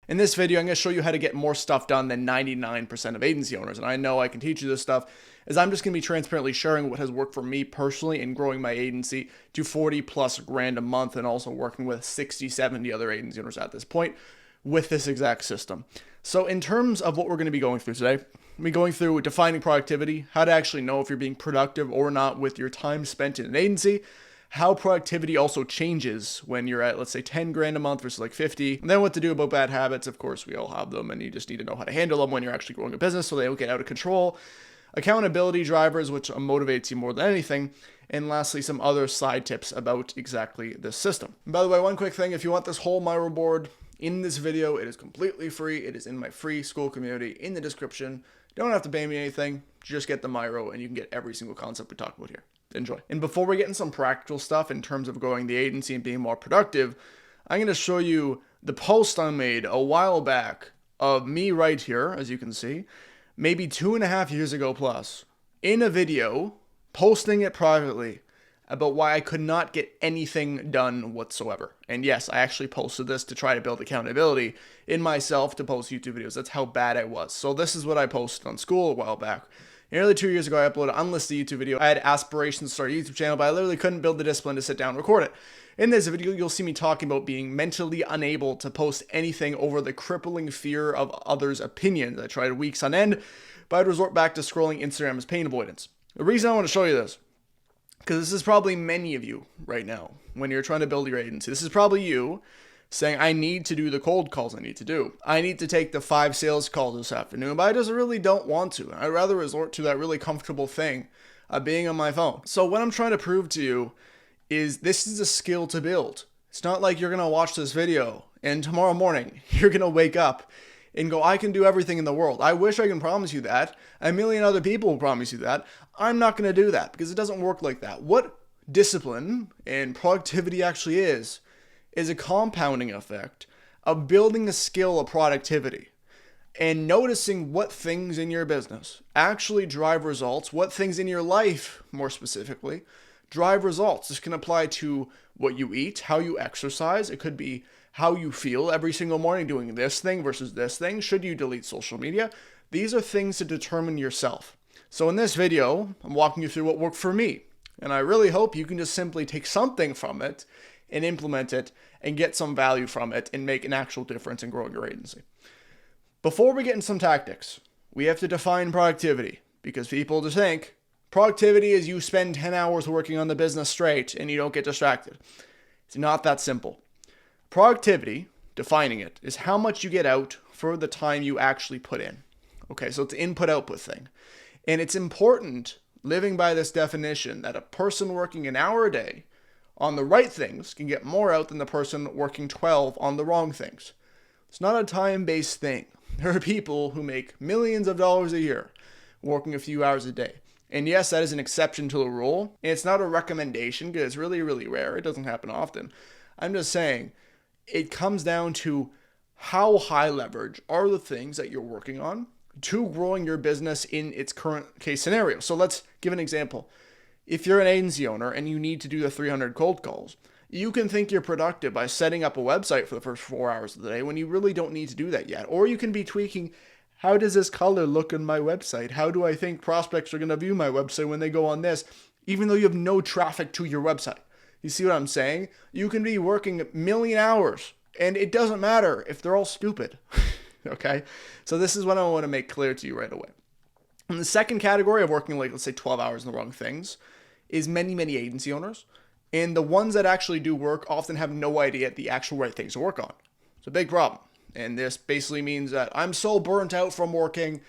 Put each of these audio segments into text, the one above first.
In this video, I'm going to show you how to get more stuff done than 99% of agency owners. And I know I can teach you this stuff, as I'm just going to be transparently sharing what has worked for me personally in growing my agency to 40 plus grand a month, and also working with 60, 70 other agency owners at this point with this exact system. So in terms of what we're going to be going through today, we'll be going through defining productivity, how to actually know if you're being productive or not with your time spent in an agency, how productivity also changes when you're at, let's say, 10 grand a month versus like 50. And then what to do about bad habits. Of course, we all have them, and you just need to know how to handle them when you're actually growing a business so they don't get out of control. Accountability drivers, which motivates you more than anything. And lastly, some other side tips about exactly this system. And by the way, one quick thing, if you want this whole Miro board in this video, it is completely free. It is in my free school community in the description. Don't have to pay me anything. Just get the Miro and you can get every single concept we talk about here. Enjoy. And before we get into some practical stuff in terms of growing the agency and being more productive, I'm going to show you the post I made a while back of me right here, as you can see, maybe 2.5 years ago plus, in a video, posting it privately about why I could not get anything done whatsoever. And yes, I actually posted this to try to build accountability in myself to post YouTube videos. That's how bad I was. So this is what I posted on school a while back. Nearly 2 years ago, I uploaded an unlisted YouTube video. I had aspirations to start a YouTube channel, but I literally couldn't build the discipline to sit down and record it. In this video, you'll see me talking about being mentally unable to post anything over the crippling fear of others' opinions. I tried weeks on end, but I'd resort back to scrolling Instagram as pain avoidance. The reason I want to show you this, because this is probably many of you right now, when you're trying to build your agency. This is probably you saying, I need to do the cold calls I need to do. I need to take the 5 sales calls this afternoon, but I just really don't want to. I'd rather resort to that really comfortable thing of being on my phone. So what I'm trying to prove to you is this is a skill to build. It's not like you're going to watch this video and tomorrow morning you're going to wake up and go, I can do everything in the world. I wish I can promise you that. A million other people will promise you that. I'm not going to do that because it doesn't work like that. What discipline and productivity actually is a compounding effect of building the skill of productivity and noticing what things in your business actually drive results, what things in your life, more specifically, drive results. This can apply to what you eat, how you exercise. It could be how you feel every single morning doing this thing versus this thing. Should you delete social media? These are things to determine yourself. So in this video, I'm walking you through what worked for me. And I really hope you can just simply take something from it and implement it and get some value from it and make an actual difference in growing your agency. Before we get into some tactics, we have to define productivity, because people just think productivity is you spend 10 hours working on the business straight and you don't get distracted. It's not that simple. Productivity, defining it, is how much you get out for the time you actually put in. Okay, so it's an input-output thing. And it's important, living by this definition, that a person working an hour a day on the right things can get more out than the person working 12 on the wrong things. It's not a time-based thing. There are people who make millions of dollars a year working a few hours a day. And yes, that is an exception to the rule. And it's not a recommendation because it's really, really rare. It doesn't happen often. I'm just saying it comes down to how high leverage are the things that you're working on to growing your business in its current case scenario. So let's give an example. If you're an agency owner and you need to do the 300 cold calls, you can think you're productive by setting up a website for the first 4 hours of the day when you really don't need to do that yet. Or you can be tweaking, how does this color look on my website? How do I think prospects are going to view my website when they go on this, even though you have no traffic to your website? You see what I'm saying? You can be working a million hours and it doesn't matter if they're all stupid. Okay? So this is what I want to make clear to you right away. And the second category of working, like, let's say 12 hours in the wrong things, is many agency owners. And the ones that actually do work often have no idea the actual right things to work on. It's a big problem. And this basically means that I'm so burnt out from working,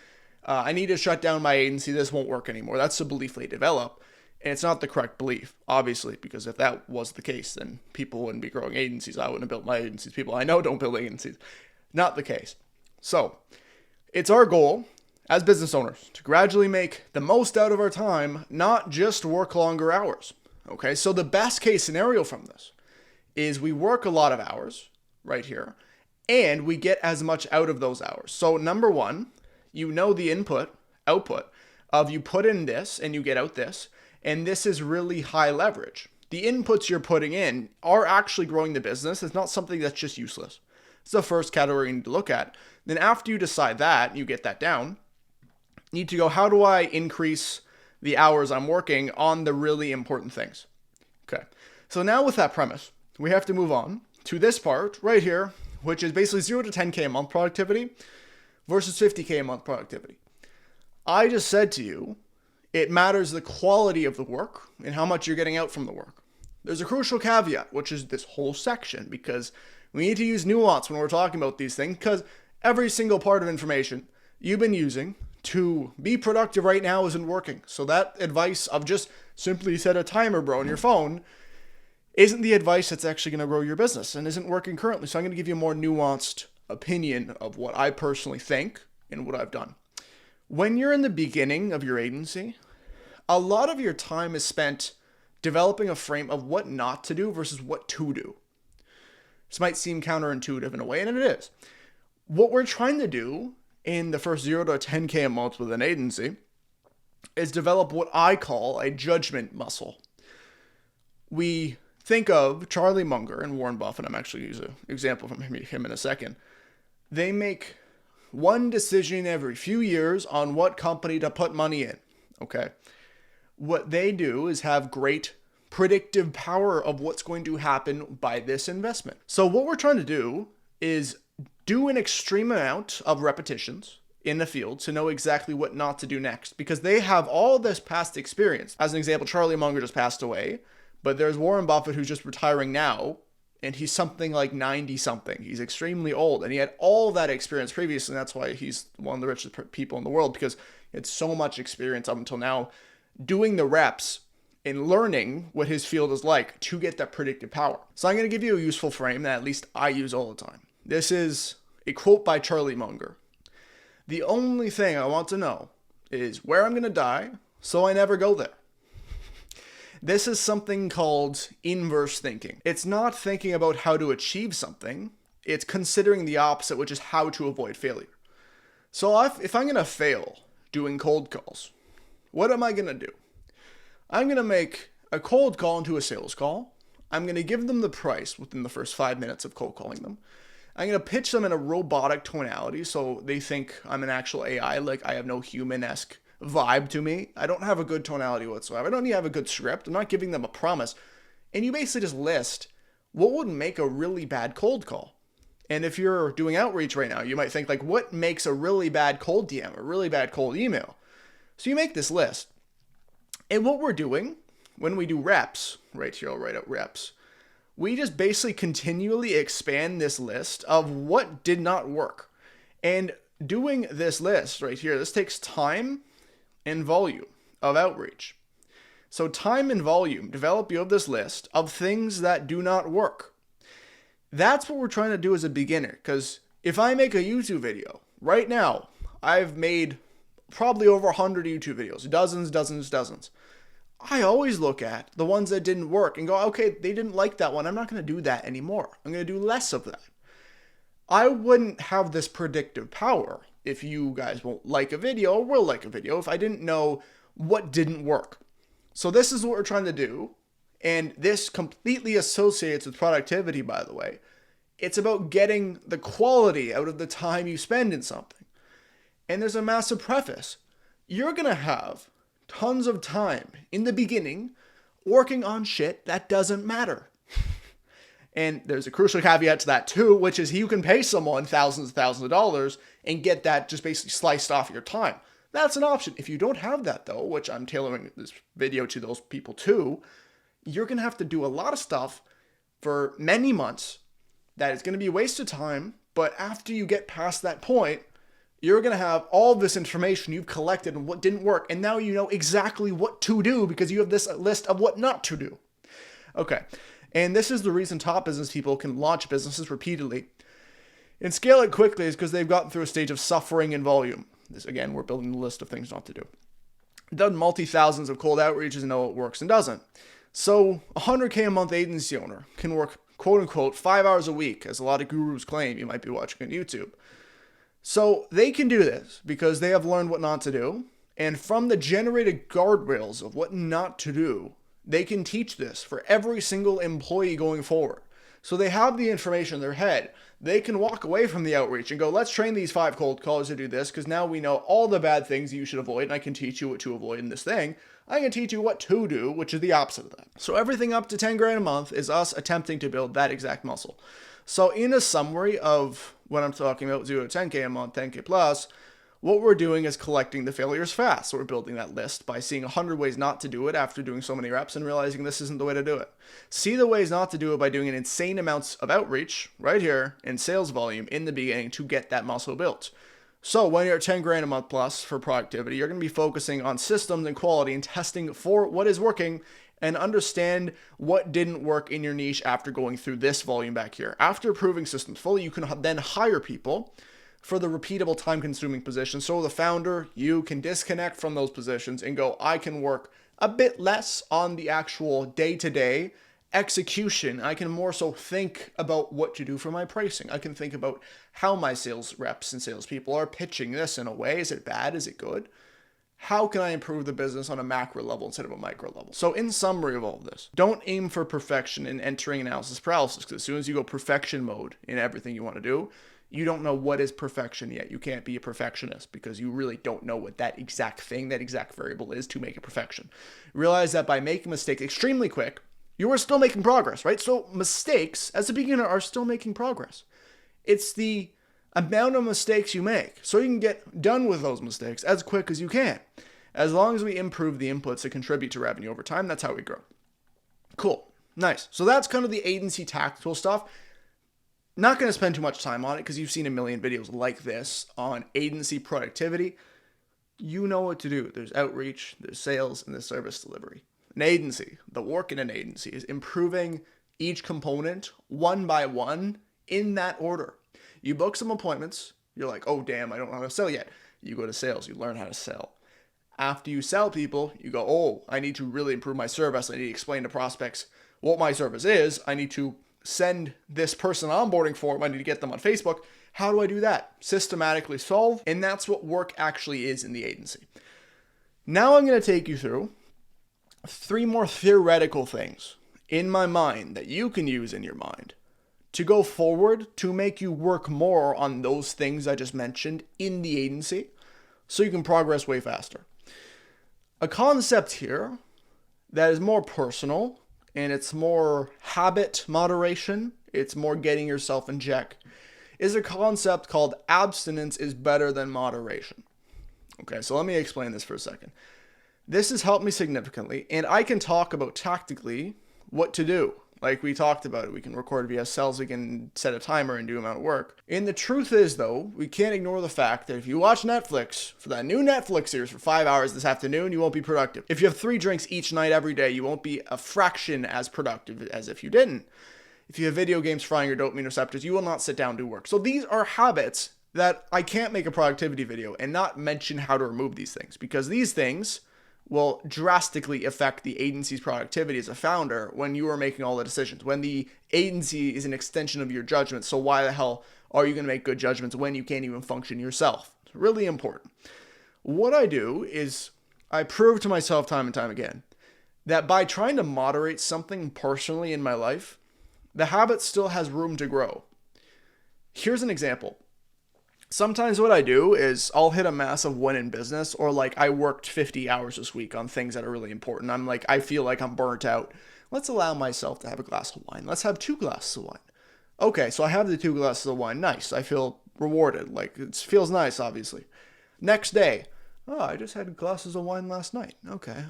I need to shut down my agency, this won't work anymore. That's the belief they develop. And it's not the correct belief, obviously, because if that was the case, then people wouldn't be growing agencies. I wouldn't have built my agencies. People I know don't build agencies. Not the case. So it's our goal as business owners to gradually make the most out of our time, not just work longer hours. Okay, so the best case scenario from this is we work a lot of hours right here and we get as much out of those hours. So number one, you know the input, output of you put in this and you get out this, and this is really high leverage. The inputs you're putting in are actually growing the business. It's not something that's just useless. It's the first category you need to look at. Then after you decide that, you get that down, you need to go, how do I increase the hours I'm working on the really important things? Okay, so now with that premise, we have to move on to this part right here, which is basically 0 to 10K a month productivity versus 50K a month productivity. I just said to you, it matters the quality of the work and how much you're getting out from the work. There's a crucial caveat, which is this whole section, because we need to use nuance when we're talking about these things, because every single part of information you've been using to be productive right now isn't working. So that advice of just simply set a timer, bro, on your phone isn't the advice that's actually going to grow your business and isn't working currently. So I'm going to give you a more nuanced opinion of what I personally think and what I've done. When you're in the beginning of your agency, a lot of your time is spent developing a frame of what not to do versus what to do. This might seem counterintuitive in a way, and it is. What we're trying to do in the first 0 to 10K a month with an agency is develop what I call a judgment muscle. We think of Charlie Munger and Warren Buffett. I'm actually going to use an example from him in a second. They make one decision every few years on what company to put money in. Okay. What they do is have great predictive power of what's going to happen by this investment. So what we're trying to do is do an extreme amount of repetitions in the field to know exactly what not to do next, because they have all this past experience. As an example, Charlie Munger just passed away, but there's Warren Buffett who's just retiring now, and he's something like 90 something. He's extremely old, and he had all that experience previously, and that's why he's one of the richest people in the world, because he had so much experience up until now doing the reps and learning what his field is like to get that predictive power. So I'm going to give you a useful frame that at least I use all the time. This is a quote by Charlie Munger. The only thing I want to know is where I'm going to die, so I never go there. This is something called inverse thinking. It's not thinking about how to achieve something. It's considering the opposite, which is how to avoid failure. So if I'm going to fail doing cold calls, what am I going to do? I'm going to make a cold call into a sales call. I'm going to give them the price within the first 5 minutes of cold calling them. I'm going to pitch them in a robotic tonality so they think I'm an actual AI, like I have no human-esque vibe to me. I don't have a good tonality whatsoever. I don't even have a good script. I'm not giving them a promise. And you basically just list what would make a really bad cold call. And if you're doing outreach right now, you might think like, what makes a really bad cold DM, a really bad cold email? So you make this list. And what we're doing when we do reps, right here, I'll write out reps, we just basically continually expand this list of what did not work. And doing this list right here, this takes time and volume of outreach. So time and volume, develop you have this list of things that do not work. That's what we're trying to do as a beginner, because if I make a YouTube video right now, I've made probably over 100 YouTube videos, dozens. I always look at the ones that didn't work and go, okay, they didn't like that one. I'm not going to do that anymore. I'm going to do less of that. I wouldn't have this predictive power if you guys won't like a video or will like a video if I didn't know what didn't work. So this is what we're trying to do. And this completely associates with productivity, by the way. It's about getting the quality out of the time you spend in something. And there's a massive preface. You're going to have tons of time in the beginning working on shit that doesn't matter. And there's a crucial caveat to that too, which is you can pay someone thousands of dollars and get that just basically sliced off your time. That's an option. If you don't have that though, which I'm tailoring this video to those people too, you're going to have to do a lot of stuff for many months that is going to be a waste of time. But after you get past that point, you're going to have all this information you've collected and what didn't work. And now you know exactly what to do because you have this list of what not to do. Okay. And this is the reason top business people can launch businesses repeatedly and scale it quickly is because they've gotten through a stage of suffering and volume. This, again, we're building a list of things not to do. Done multi-thousands of cold outreaches and know what works and doesn't. So 100K a month agency owner can work quote unquote 5 hours a week, as a lot of gurus claim you might be watching on YouTube. So they can do this because they have learned what not to do. And from the generated guardrails of what not to do, they can teach this for every single employee going forward. So they have the information in their head. They can walk away from the outreach and go, let's train these 5 cold callers to do this, because now we know all the bad things you should avoid, and I can teach you what to avoid in this thing. I can teach you what to do, which is the opposite of that. So everything up to 10 grand a month is us attempting to build that exact muscle. So in a summary of what I'm talking about, 0 to 10K a month, 10K plus, what we're doing is collecting the failures fast. So we're building that list by seeing 100 ways not to do it after doing so many reps and realizing this isn't the way to do it. See the ways not to do it by doing an insane amounts of outreach right here in sales volume in the beginning to get that muscle built. So when you're at 10 grand a month plus for productivity, you're going to be focusing on systems and quality and testing for what is working and understand what didn't work in your niche after going through this volume back here. After proving systems fully, you can then hire people for the repeatable time-consuming positions. So the founder, you can disconnect from those positions and go, I can work a bit less on the actual day-to-day execution. I can more so think about what to do for my pricing. I can think about how my sales reps and salespeople are pitching this in a way. Is it bad? Is it good? How can I improve the business on a macro level instead of a micro level? So in summary of all of this, don't aim for perfection in entering analysis paralysis, because as soon as you go perfection mode in everything you want to do, you don't know what is perfection yet. You can't be a perfectionist because you really don't know what that exact thing, that exact variable is to make it perfection. Realize that by making mistakes extremely quick, you are still making progress, right? So mistakes as a beginner are still making progress. It's the amount of mistakes you make so you can get done with those mistakes as quick as you can. As long as we improve the inputs that contribute to revenue over time, that's how we grow. Cool. Nice. So that's kind of the agency tactical stuff. Not going to spend too much time on it because you've seen a million videos like this on agency productivity. You know what to do. There's outreach, there's sales, and there's service delivery. An agency, the work in an agency is improving each component one by one in that order. You book some appointments. You're like, oh, damn, I don't know how to sell yet. You go to sales. You learn how to sell. After you sell people, you go, oh, I need to really improve my service. I need to explain to prospects what my service is. I need to send this person onboarding form. I need to get them on Facebook. How do I do that? Systematically solve. And that's what work actually is in the agency. Now I'm going to take you through 3 more theoretical things in my mind that you can use in your mind to go forward to make you work more on those things I just mentioned in the agency so you can progress way faster. A concept here that is more personal and it's more habit moderation, it's more getting yourself in check, is a concept called abstinence is better than moderation. Okay, so let me explain this for a second. This has helped me significantly, and I can talk about tactically what to do. Like we talked about it, we can record via cells, we can set a timer and do amount of work. And the truth is though, we can't ignore the fact that if you watch Netflix for that new Netflix series for 5 hours this afternoon, you won't be productive. If you have 3 drinks each night every day, you won't be a fraction as productive as if you didn't. If you have video games frying your dopamine receptors, you will not sit down and do work. So these are habits that I can't make a productivity video and not mention how to remove these things, because these things will drastically affect the agency's productivity as a founder when you are making all the decisions, when the agency is an extension of your judgment. So why the hell are you going to make good judgments when you can't even function yourself? It's really important. What I do is I prove to myself time and time again that by trying to moderate something personally in my life, the habit still has room to grow. Here's an example. Sometimes what I do is I'll hit a massive win in business, or like I worked 50 hours this week on things that are really important. I'm like, I feel like I'm burnt out. Let's allow myself to have a glass of wine. Let's have 2 glasses of wine. Okay, so I have the 2 glasses of wine. Nice. I feel rewarded. Like it feels nice, obviously. Next day, oh, I just had glasses of wine last night. Okay.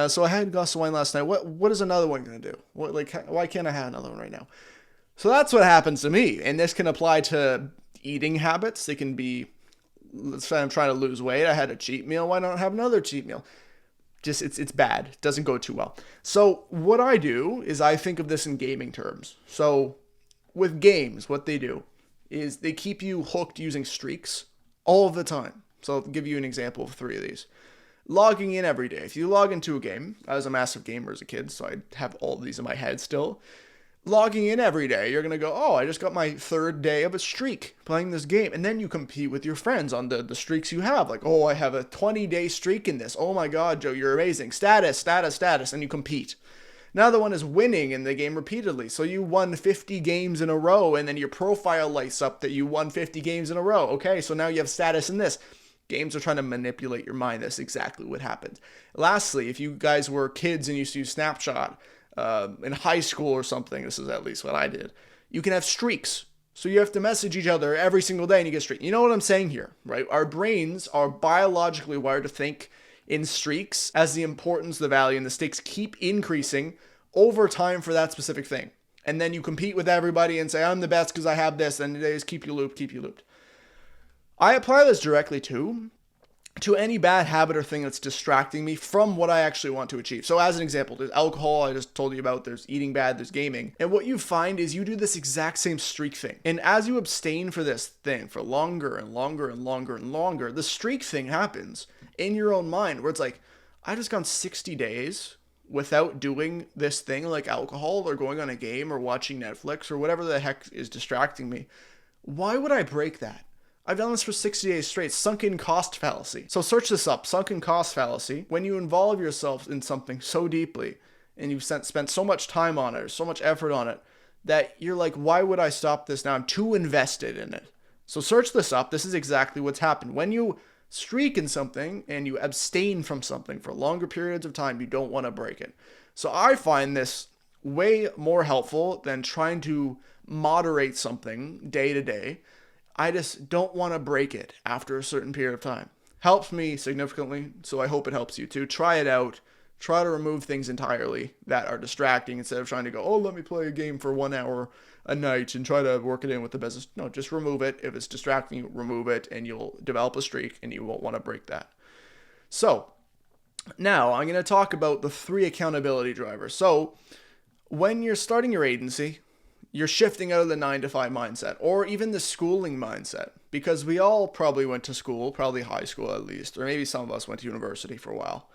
So I had a glass of wine last night. What is another one going to do? Why can't I have another one right now? So that's what happens to me. And this can apply to eating habits. They can be, let's say I'm trying to lose weight. I had a cheat meal. Why not have another cheat meal? Just, it's bad. It doesn't go too well. So what I do is I think of this in gaming terms. So with games, what they do is they keep you hooked using streaks all of the time. So I'll give you an example of 3 of these. Logging in every day. If you log into a game, I was a massive gamer as a kid, so I have all of these in my head still. Logging in every day, you're going to go, oh, I just got my 3rd day of a streak playing this game. And then you compete with your friends on the streaks you have. Like, oh, I have a 20-day streak in this. Oh my God, Joe, you're amazing. Status. And you compete. Another one is winning in the game repeatedly. So you won 50 games in a row, and then your profile lights up that you won 50 games in a row. Okay, so now you have status in this. Games are trying to manipulate your mind. That's exactly what happens. Lastly, if you guys were kids and used to use Snapchat in high school or something, this is at least what I did, you can have streaks. So you have to message each other every single day and you get streaks. You know what I'm saying here, right? Our brains are biologically wired to think in streaks as the importance, the value, and the stakes keep increasing over time for that specific thing. And then you compete with everybody and say, I'm the best because I have this, and they just keep you looped. I apply this directly to any bad habit or thing that's distracting me from what I actually want to achieve. So as an example, there's alcohol, I just told you about, there's eating bad, there's gaming. And what you find is you do this exact same streak thing. And as you abstain for this thing for longer and longer and longer and longer, the streak thing happens in your own mind where it's like, I just gone 60 days without doing this thing like alcohol or going on a game or watching Netflix or whatever the heck is distracting me. Why would I break that? I've done this for 60 days straight. Sunken cost fallacy. So search this up. Sunken cost fallacy. When you involve yourself in something so deeply and you've spent so much time on it or so much effort on it that you're like, why would I stop this now? I'm too invested in it. So search this up. This is exactly what's happened. When you streak in something and you abstain from something for longer periods of time, you don't want to break it. So I find this way more helpful than trying to moderate something day to day. I just don't want to break it after a certain period of time. Helps me significantly, so I hope it helps you too. Try it out. Try to remove things entirely that are distracting instead of trying to go, oh, let me play a game for 1 hour a night and try to work it in with the business. No, just remove it. If it's distracting you, remove it, and you'll develop a streak and you won't want to break that. So now I'm going to talk about the 3 accountability drivers. So when you're starting your agency, you're shifting out of the 9 to 5 mindset or even the schooling mindset, because we all probably went to school, probably high school at least, or maybe some of us went to university for a while.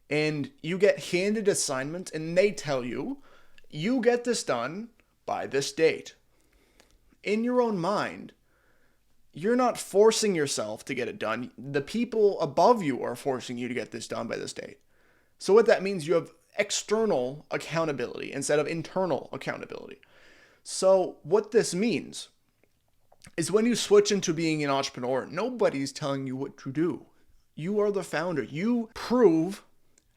And you get handed assignments and they tell you, you get this done by this date. In your own mind, you're not forcing yourself to get it done. The people above you are forcing you to get this done by this date. So what that means, you have external accountability instead of internal accountability. So what this means is when you switch into being an entrepreneur, nobody's telling you what to do. You are the founder. You prove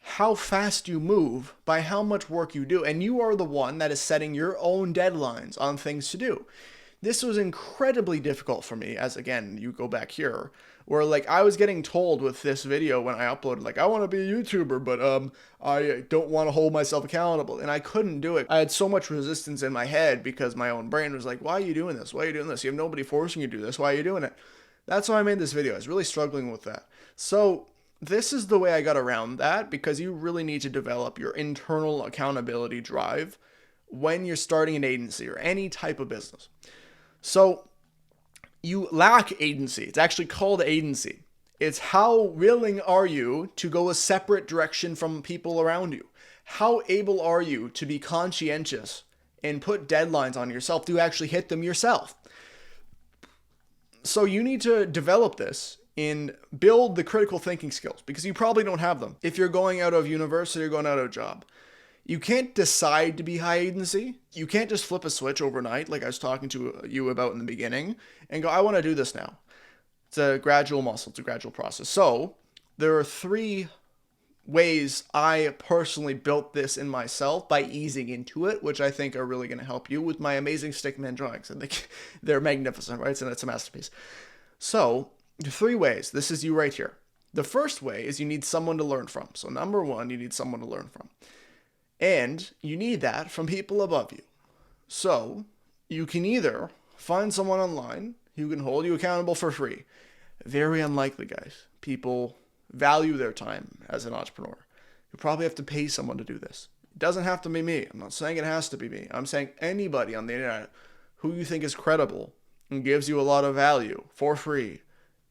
how fast you move by how much work you do. And you are the one that is setting your own deadlines on things to do. This was incredibly difficult for me as, again, you go back here, where like I was getting told with this video when I uploaded, like, I want to be a YouTuber, but I don't want to hold myself accountable. And I couldn't do it. I had so much resistance in my head because my own brain was like, why are you doing this? Why are you doing this? You have nobody forcing you to do this. Why are you doing it? That's why I made this video. I was really struggling with that. So this is the way I got around that, because you really need to develop your internal accountability drive when you're starting an agency or any type of business. So you lack agency. It's actually called agency. It's how willing are you to go a separate direction from people around you? How able are you to be conscientious and put deadlines on yourself to actually hit them yourself? So you need to develop this and build the critical thinking skills, because you probably don't have them. If you're going out of university or going out of a job, you can't decide to be high agency. You can't just flip a switch overnight, like I was talking to you about in the beginning, and go, I want to do this now. It's a gradual muscle. It's a gradual process. So there are 3 ways I personally built this in myself by easing into it, which I think are really going to help you with my amazing stickman drawings. I think they're magnificent, right? So that's a masterpiece. So 3 ways. This is you right here. The first way is you need someone to learn from. So number 1, you need someone to learn from. And you need that from people above you. So you can either find someone online who can hold you accountable for free. Very unlikely, guys. People value their time as an entrepreneur. You probably have to pay someone to do this. It doesn't have to be me. I'm not saying it has to be me. I'm saying anybody on the internet who you think is credible and gives you a lot of value for free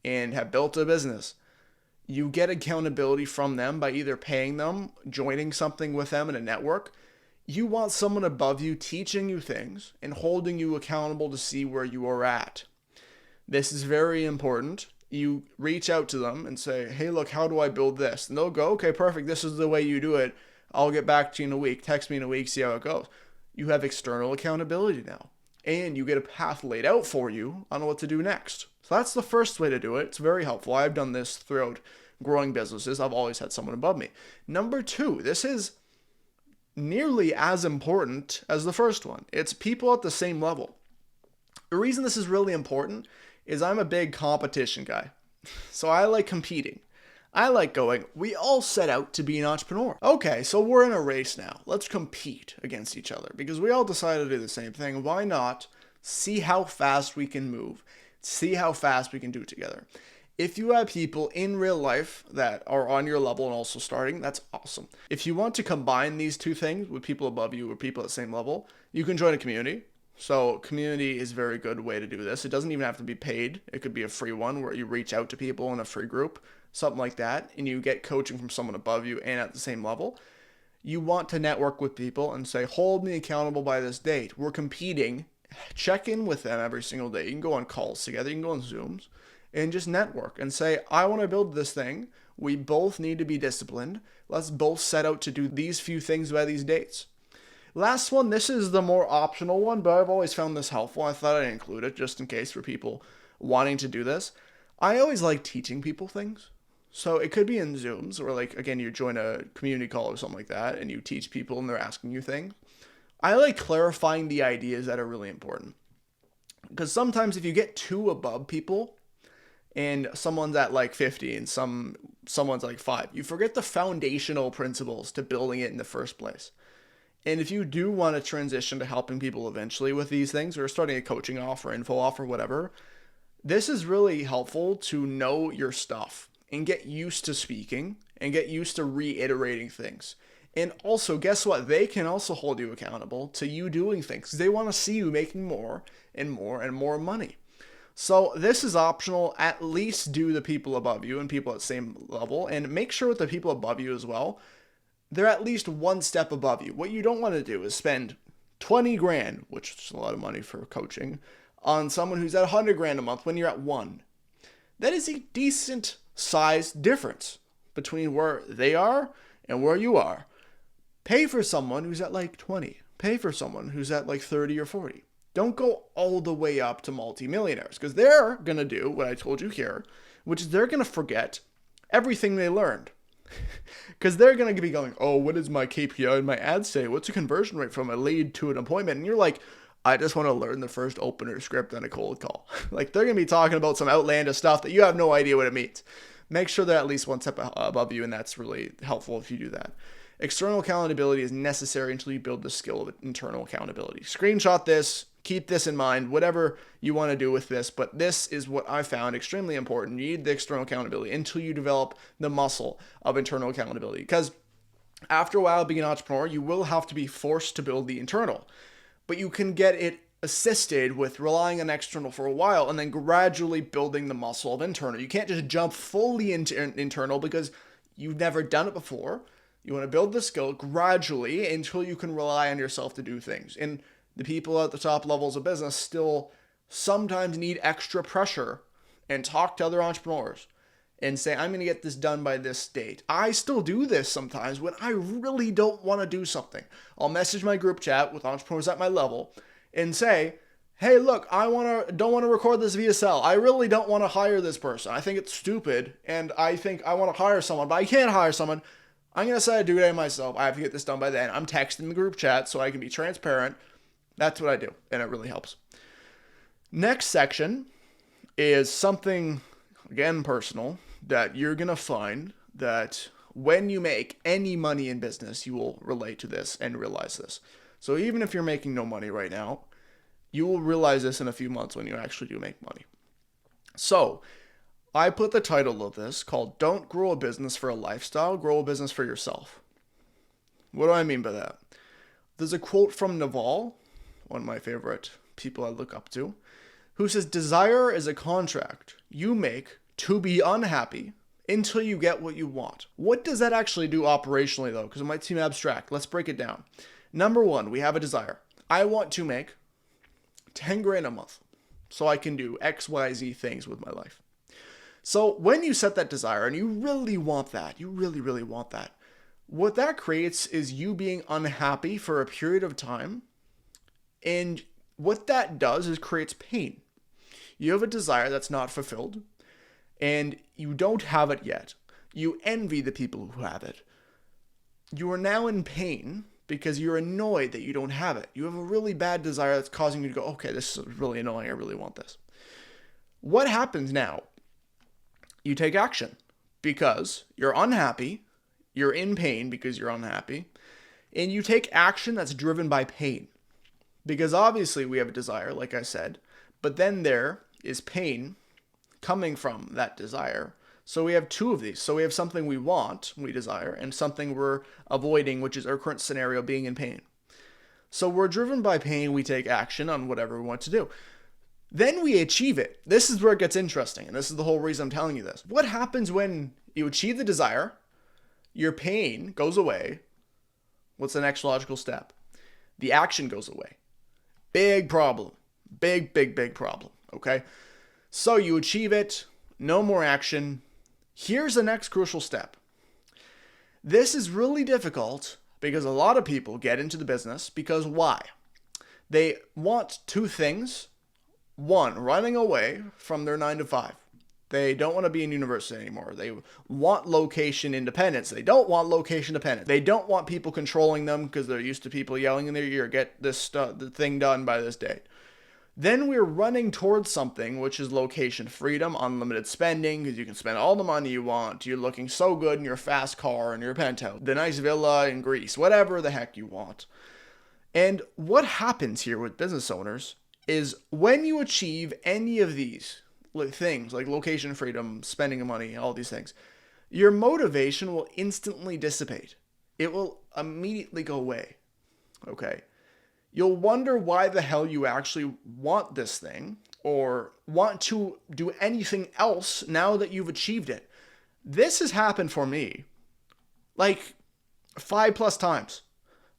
and have built a business. You get accountability from them by either paying them, joining something with them in a network. You want someone above you teaching you things and holding you accountable to see where you are at. This is very important. You reach out to them and say, hey, look, how do I build this? And they'll go, okay, perfect. This is the way you do it. I'll get back to you in a week. Text me in a week, see how it goes. You have external accountability now. And you get a path laid out for you on what to do next. So that's the first way to do it. It's very helpful. I've done this throughout growing businesses. I've always had someone above me. Number two, this is nearly as important as the first one. It's people at the same level. The reason this is really important is I'm a big competition guy. So I like competing. I like going, we all set out to be an entrepreneur. Okay, so we're in a race now. Let's compete against each other because we all decided to do the same thing. Why not see how fast we can move? See how fast we can do it together. If you have people in real life that are on your level and also starting, that's awesome. If you want to combine these two things with people above you or people at the same level, you can join a community. So community is a very good way to do this. It doesn't even have to be paid. It could be a free one where you reach out to people in a free group, something like that, and you get coaching from someone above you and at the same level. You want to network with people and say, hold me accountable by this date. We're competing. Check in with them every single day. You can go on calls together. You can go on Zooms and just network and say, I want to build this thing. We both need to be disciplined. Let's both set out to do these few things by these dates. Last one, this is the more optional one, but I've always found this helpful. I thought I'd include it just in case for people wanting to do this. I always like teaching people things. So it could be in Zooms or like, again, you join a community call or something like that and you teach people and they're asking you things. I like clarifying the ideas that are really important. Because sometimes if you get too above people and someone's at like 50 and someone's like 5, you forget the foundational principles to building it in the first place. And if you do want to transition to helping people eventually with these things or starting a coaching off or info off or whatever, this is really helpful to know your stuff and get used to speaking and get used to reiterating things. And also, guess what? They can also hold you accountable to you doing things. They want to see you making more and more and more money. So this is optional. At least do the people above you and people at the same level, and make sure with the people above you as well, they're at least one step above you. What you don't want to do is spend 20 grand, which is a lot of money for coaching, on someone who's at 100 grand a month when you're at 1. That is a decent size difference between where they are and where you are. Pay for someone who's at like 20. Pay for someone who's at like 30 or 40. Don't go all the way up to multimillionaires because they're going to do what I told you here, which is they're going to forget everything they learned. Because they're going to be going, oh, what is my KPI and my ad say? What's the conversion rate from a lead to an appointment? And you're like, I just want to learn the first opener script on a cold call. Like they're going to be talking about some outlandish stuff that you have no idea what it means. Make sure they're at least one step above you, and that's really helpful if you do that. External accountability is necessary until you build the skill of internal accountability. Screenshot this, keep this in mind, whatever you want to do with this, but this is what I found extremely important. You need the external accountability until you develop the muscle of internal accountability, because after a while being an entrepreneur, you will have to be forced to build the internal, but you can get it assisted with relying on external for a while and then gradually building the muscle of internal. You can't just jump fully into internal because you've never done it before. You want to build the skill gradually until you can rely on yourself to do things. And the people at the top levels of business still sometimes need extra pressure and talk to other entrepreneurs and say, I'm going to get this done by this date. I still do this sometimes when I really don't want to do something. I'll message my group chat with entrepreneurs at my level and say, hey, look, don't want to record this via cell. I really don't want to hire this person. I think it's stupid and I think I want to hire someone, but I can't hire someone. I'm going to say I do it myself. I have to get this done by then. I'm texting the group chat so I can be transparent. That's what I do, and it really helps. Next section is something, again, personal, that you're going to find that when you make any money in business, you will relate to this and realize this. So even if you're making no money right now, you will realize this in a few months when you actually do make money. So I put the title of this called Don't Grow a Business for a Lifestyle, Grow a Business for Yourself. What do I mean by that? There's a quote from Naval, one of my favorite people I look up to, who says, desire is a contract you make to be unhappy until you get what you want. What does that actually do operationally though? Because it might seem abstract. Let's break it down. Number one, we have a desire. I want to make 10 grand a month so I can do X, Y, Z things with my life. So when you set that desire and you really want that, you really, really want that, What that creates is you being unhappy for a period of time. And what that does is creates pain. You have a desire that's not fulfilled, and you don't have it yet. You envy the people who have it. You are now in pain because you're annoyed that you don't have it. You have a really bad desire that's causing you to go, okay, this is really annoying. I really want this. What happens now? You take action because you're unhappy, you're in pain because you're unhappy, and you take action that's driven by pain. Because obviously we have a desire, like I said, but then there is pain coming from that desire. So we have two of these. So we have something we want, we desire, and something we're avoiding, which is our current scenario, being in pain. So we're driven by pain, we take action on whatever we want to do. Then we achieve it. This is where it gets interesting, and this is the whole reason I'm telling you this. What happens when you achieve the desire, your pain goes away? What's the next logical step? The action goes away. Big problem. Big problem. Okay? So you achieve it, no more action. Here's the next crucial step. This is really difficult because a lot of people get into the business because why? They want two things. One, running away from their 9 to 5. They don't want to be in university anymore. They want location independence. They don't want location dependence. They don't want people controlling them because they're used to people yelling in their ear, get this the thing done by this date. Then we're running towards something, which is location freedom, unlimited spending, because you can spend all the money you want. You're looking so good in your fast car and your penthouse, the nice villa in Greece, whatever the heck you want. And what happens here with business owners is when you achieve any of these things, like location freedom, spending money, all these things, your motivation will instantly dissipate. It will immediately go away. Okay? You'll wonder why the hell you actually want this thing or want to do anything else now that you've achieved it. This has happened for me like 5+ times.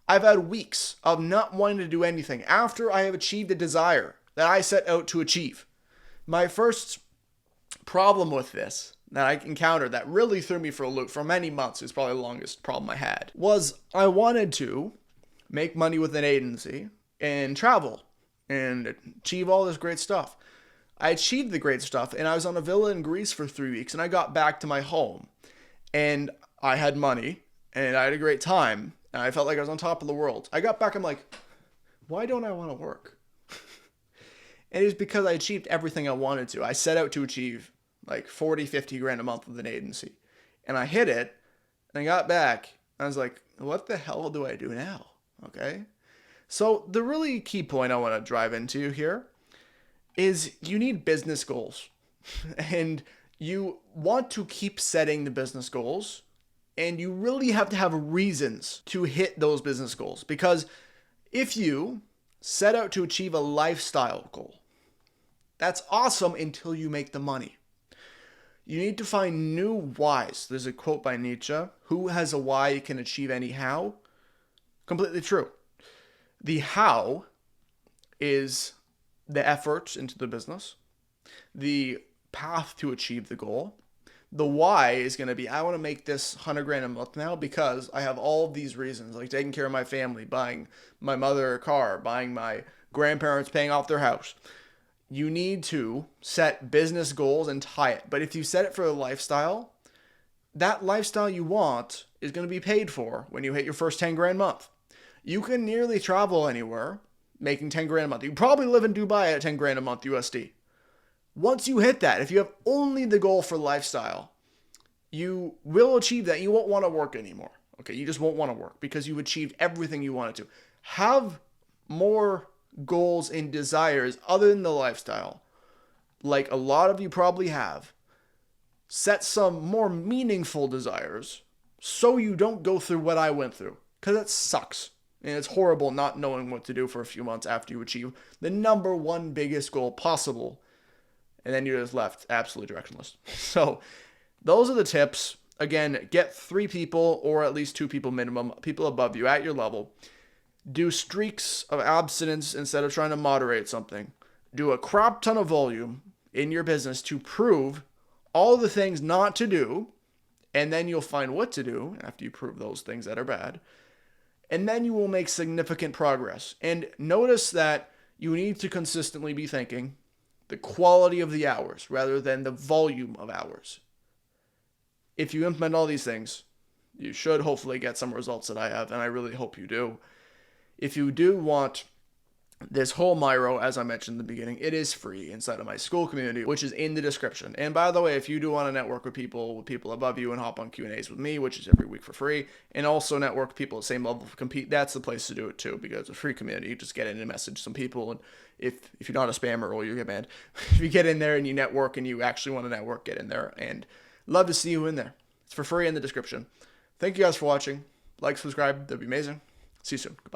I've had weeks of not wanting to do anything after I have achieved a desire that I set out to achieve. My first problem with this that I encountered that really threw me for a loop for many months, is probably the longest problem I had, was I wanted to make money with an agency and travel and achieve all this great stuff. I achieved the great stuff and I was on a villa in Greece for 3 weeks and I got back to my home and I had money and I had a great time and I felt like I was on top of the world. I got back, I'm like, why don't I want to work? And it was because I achieved everything I wanted to. I set out to achieve like 40, 50 grand a month with an agency. And I hit it and I got back. I was like, what the hell do I do now? Okay. So the really key point I want to drive into here is you need business goals. And you want to keep setting the business goals. And you really have to have reasons to hit those business goals. Because if you set out to achieve a lifestyle goal, that's awesome until you make the money. You need to find new whys. There's a quote by Nietzsche: who has a why can achieve any how. Completely true. The how is the effort into the business, the path to achieve the goal. The why is going to be, I want to make this 100 grand a month now because I have all of these reasons, like taking care of my family, buying my mother a car, buying my grandparents, paying off their house. You need to set business goals and tie it. But if you set it for a lifestyle, that lifestyle you want is going to be paid for when you hit your first 10 grand a month. You can nearly travel anywhere making 10 grand a month. You can probably live in Dubai at 10 grand a month USD. Once you hit that, if you have only the goal for lifestyle, you will achieve that. You won't want to work anymore. Okay, you just won't want to work because you've achieved everything you wanted to. Have more goals and desires other than the lifestyle, like a lot of you probably have. Set some more meaningful desires so you don't go through what I went through, because it sucks. And it's horrible not knowing what to do for a few months after you achieve the number one biggest goal possible. And then you're just left absolutely directionless. So those are the tips. Again, get 3 people or at least 2 people minimum, people above you at your level. Do streaks of abstinence instead of trying to moderate something. Do a crap ton of volume in your business to prove all the things not to do And then you'll find what to do after you prove those things that are bad. And then you will make significant progress. And notice that you need to consistently be thinking the quality of the hours rather than the volume of hours. If you implement all these things, you should hopefully get some results that I have, and I really hope you do. If you do want this whole Miro, as I mentioned in the beginning, it is free inside of my school community, which is in the description. And by the way, if you do want to network with people above you and hop on Q&As with me, which is every week for free, and also network with people at the same level of compete, that's the place to do it too, because it's a free community. You just get in and message some people, and if you're not a spammer, well, you get banned. If you get in there and you network and you actually want to network, get in there, and love to see you in there. It's for free in the description. Thank you guys for watching. Like, subscribe, that'd be amazing. See you soon. Goodbye.